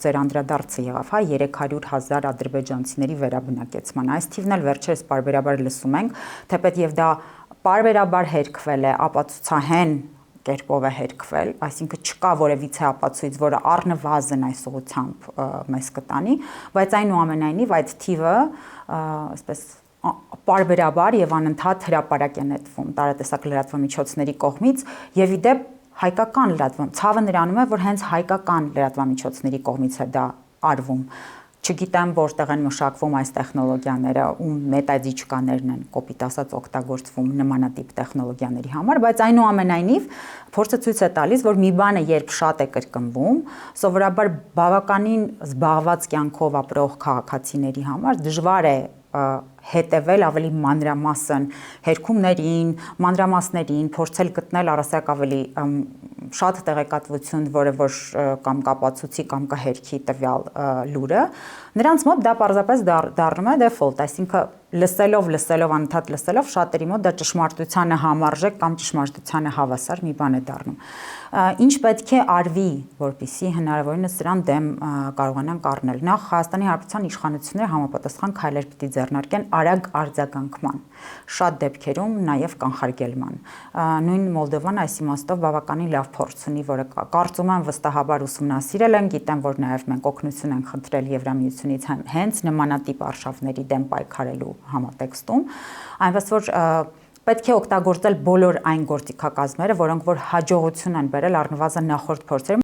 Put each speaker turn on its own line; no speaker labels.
ձեր անդրադարձը եղավ, հա, 300,000 ադրբեջանցիների վերաբնակեցման։ Այս թիվն էլ վերջերս պարբերաբար լսում ենք, թեպետ եւ դա պարբերաբար հերքվել է, ապացուցահեն կերպով է հերքվել, այսինքն չկա որևիցե ապացույց, որը առնվազն այս ուղղությամբ մեզ կտանի, բայց այնուամենայնիվ այդ թիվը, այսպես պարբերաբար եւ անընդհատ հրապարակ է նետվում տարատեսակ լրատվամիջոցների կողմից եւ ի դեպ հայկական ցավը նրանում է, որ հենց հայկական լրատվամիջոցների կողմից է դա արվում։ Չգիտեմ որտեղ են մշակվում այս տեխնոլոգիաները, ում մետադիչկաներն են կոպիտ ասած օգտագործվում նմանատիպ տեխնոլոգիաների համար, բայց այնուամենայնիվ փորձը ցույց է տալիս, որ մի բանը երբ շատ է կրկնվում, սովորաբար բավականին զբաղված կյանքով ապրող քաղաքացիների համար դժվար է հետևել ավելի մանրամասն հերքումներին, մանրամասներին, փորձել գտնել առասարակ ավելի շատ տեղեկատվություն, որը որ կամ կապացուցի կամ կհերքի տվյալ լուրը, նրանց մոտ դա պարզապես դառնում է դեֆոլտ, այսինքն լսելով, անընդհատ լսելով, շատերի մոտ դա ճշմարտությանը համարժեք կամ ճշմարտությանը հավասար մի բան է դառնում։ Ինչ պետք է արվի, որպեսզի հնարավորինս սրան դեմ կարողանանք առնել։ Նախ Հայաստանի Հանրապետության իշխանությունները համապատասխան քայլեր պիտի ձեռնարկեն արագ արձագանքման, շատ դեպքերում նաև կանխարգելման։ Նույն Մոլդովան այս իմաստով բավականին լավ փորձ ունի, որը կարծում եմ վստահաբար ուսումնասիրել են, գիտեմ, որ նաև մենք օգնություն ենք խնդրել Եվրամիությունից հենց նմանատիպ արշավների դեմ պայքարելու համատեքստում, այնպես որ պետք է օգտագործել բոլոր այն գործիքակազմերը, որոնք որ հաջողություն են բերել առնվազն նախորդ փորձերում